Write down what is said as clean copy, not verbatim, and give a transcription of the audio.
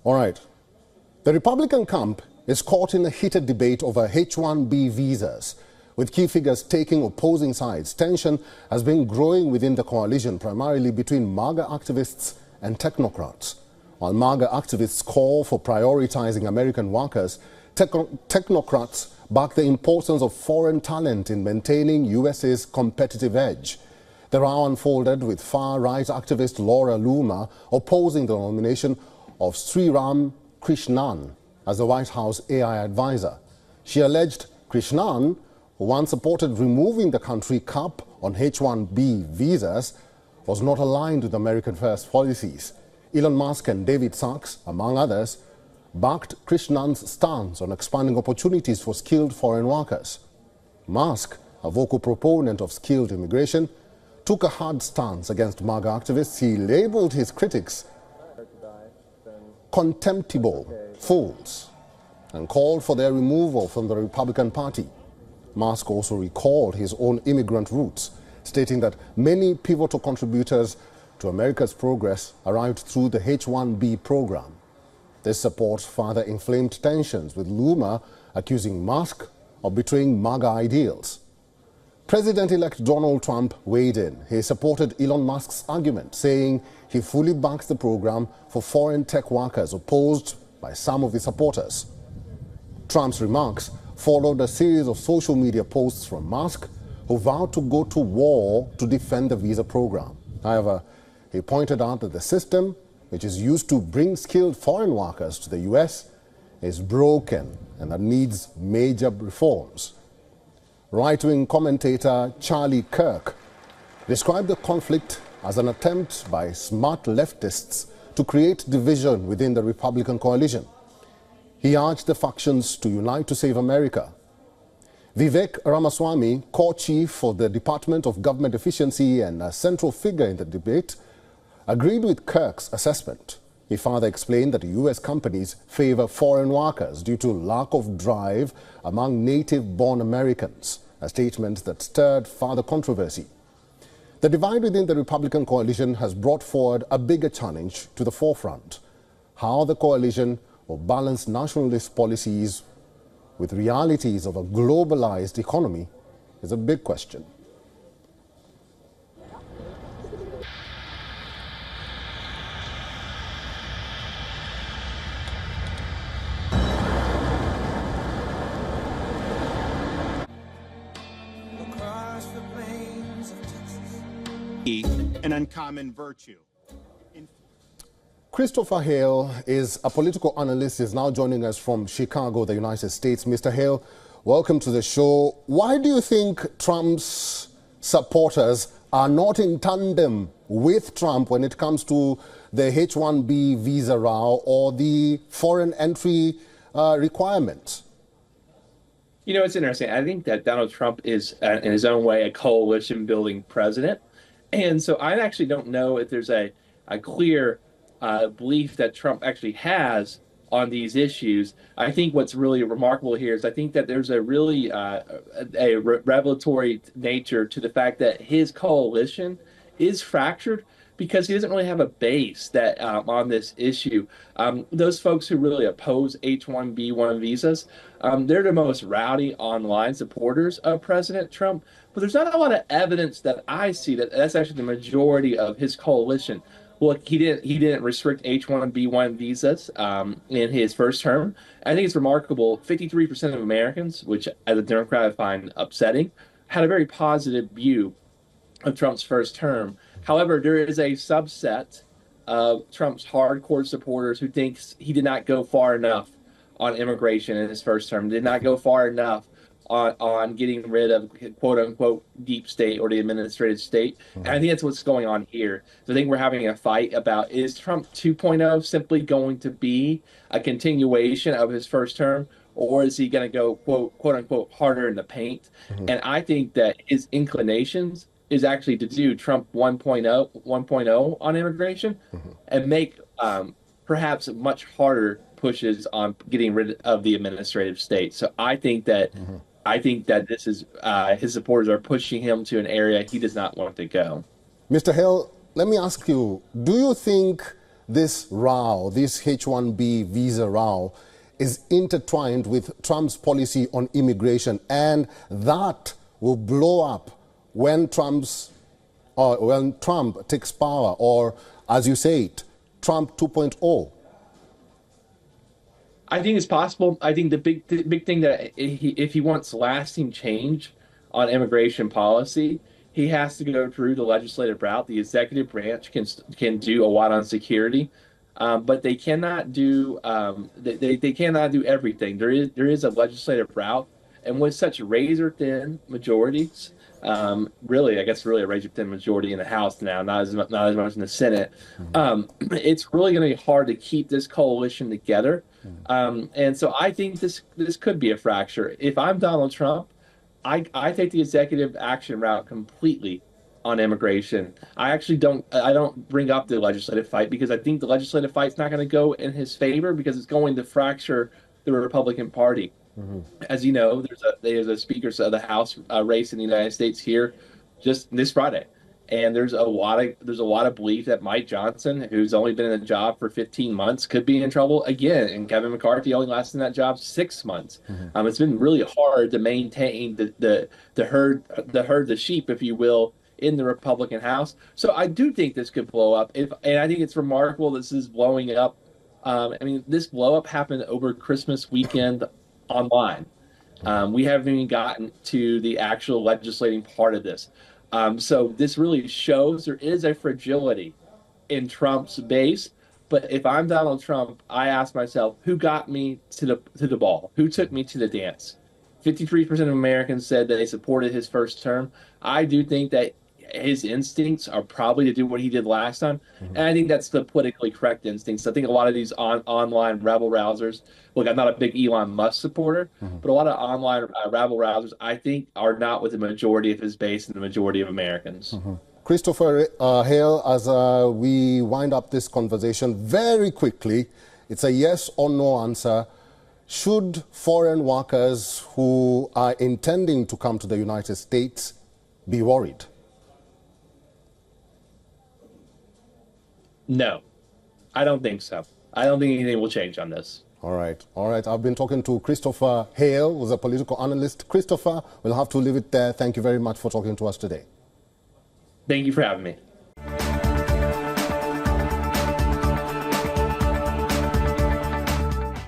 All right. The Republican camp is caught in a heated debate over H-1B visas, with key figures taking opposing sides. Tension has been growing within the coalition, primarily between MAGA activists and technocrats. While MAGA activists call for prioritizing American workers, technocrats back the importance of foreign talent in maintaining USA's competitive edge. The row unfolded with far-right activist Laura Loomer opposing the nomination of Sriram Krishnan as the White House AI advisor. She alleged Krishnan, who once supported removing the country cap on H-1B visas, was not aligned with American first policies. Elon Musk and David Sachs, among others, backed Krishnan's stance on expanding opportunities for skilled foreign workers. Musk, a vocal proponent of skilled immigration, took a hard stance against MAGA activists. He labeled his critics contemptible fools and called for their removal from the Republican Party. Musk also recalled his own immigrant roots, stating that many pivotal contributors to America's progress arrived through the H-1B program. This support further inflamed tensions, with Loomer accusing Musk of betraying MAGA ideals. President-elect Donald Trump weighed in. He supported Elon Musk's argument, saying he fully backs the program for foreign tech workers, opposed by some of his supporters. Trump's remarks followed a series of social media posts from Musk, who vowed to go to war to defend the visa program. However, he pointed out that the system, which is used to bring skilled foreign workers to the U.S., is broken and that needs major reforms. Right-wing commentator Charlie Kirk described the conflict as an attempt by smart leftists to create division within the Republican coalition. He urged the factions to unite to save America. Vivek Ramaswamy, co-chief for the Department of Government Efficiency and a central figure in the debate, agreed with Kirk's assessment. He further explained that U.S. companies favor foreign workers due to lack of drive among native-born Americans, a statement that stirred further controversy. The divide within the Republican coalition has brought forward a bigger challenge to the forefront: how the coalition will balance nationalist policies with realities of a globalized economy is a big question. An uncommon virtue. Christopher Hale is a political analyst. He's now joining us from Chicago, the United States. Mr. Hale, welcome to the show. Why do you think Trump's supporters are not in tandem with Trump when it comes to the H-1B visa row or the foreign entry requirements? You know, it's interesting. I think that Donald Trump is, in his own way, a coalition-building president. And so I actually don't know if there's a clear belief that Trump actually has on these issues. I think what's really remarkable here is I think that there's a really revelatory nature to the fact that his coalition is fractured because he doesn't really have a base that on this issue. Those folks who really oppose H-1B visas, they're the most rowdy online supporters of President Trump. But there's not a lot of evidence that I see that that's actually the majority of his coalition. Well, he didn't restrict H-1B visas in his first term. I think it's remarkable. 53% of Americans, which as a Democrat I find upsetting, had a very positive view of Trump's first term. However, there is a subset of Trump's hardcore supporters who thinks he did not go far enough on immigration in his first term, did not go far enough on getting rid of quote-unquote deep state or the administrative state. And I think that's what's going on here. So I think we're having a fight about, is Trump 2.0 simply going to be a continuation of his first term, or is he going to go quote-unquote harder in the paint? And I think that his inclinations is actually to do Trump 1.0 on immigration and make perhaps much harder pushes on getting rid of the administrative state. So I think that this is his supporters are pushing him to an area he does not want to go. Mr. Hill, let me ask you, do you think this row, this H-1B visa row, is intertwined with Trump's policy on immigration, and that will blow up when Trump takes power, or as you say it, Trump 2.0? I think it's possible. I think the big thing that if he wants lasting change on immigration policy, he has to go through the legislative route. The executive branch can do a lot on security, but they cannot do they cannot do everything. There is a legislative route, and with such razor thin majorities, really, I guess really a razor thin majority in the House now, not as much in the Senate. It's really going to be hard to keep this coalition together. And so I think this could be a fracture. If I'm Donald Trump, I take the executive action route completely on immigration. I don't bring up the legislative fight because I think the legislative fight's not going to go in his favor because it's going to fracture the Republican Party. As you know, there's a Speaker of the House race in the United States here just this Friday. And there's a lot of belief that Mike Johnson, who's only been in the job for 15 months, could be in trouble again. And Kevin McCarthy only lasted in that job 6 months. It's been really hard to maintain the herd, the sheep, if you will, in the Republican House. So I do think this could blow up. And I think it's remarkable this is blowing up. This blow up happened over Christmas weekend online. We haven't even gotten to the actual legislating part of this. So this really shows there is a fragility in Trump's base. But if I'm Donald Trump, I ask myself, who got me to the ball? Who took me to the dance? 53% of Americans said that they supported his first term. I do think that his instincts are probably to do what he did last time. And I think that's the politically correct instincts. I think a lot of these online rabble-rousers, look, I'm not a big Elon Musk supporter, but a lot of online rabble-rousers, I think, are not with the majority of his base and the majority of Americans. Christopher Hale, as we wind up this conversation, very quickly, it's a yes or no answer. Should foreign workers who are intending to come to the United States be worried? No, I don't think so. I don't think anything will change on this. All right. I've been talking to Christopher Hale, who's a political analyst. Christopher, we'll have to leave it there. Thank you very much for talking to us today. Thank you for having me.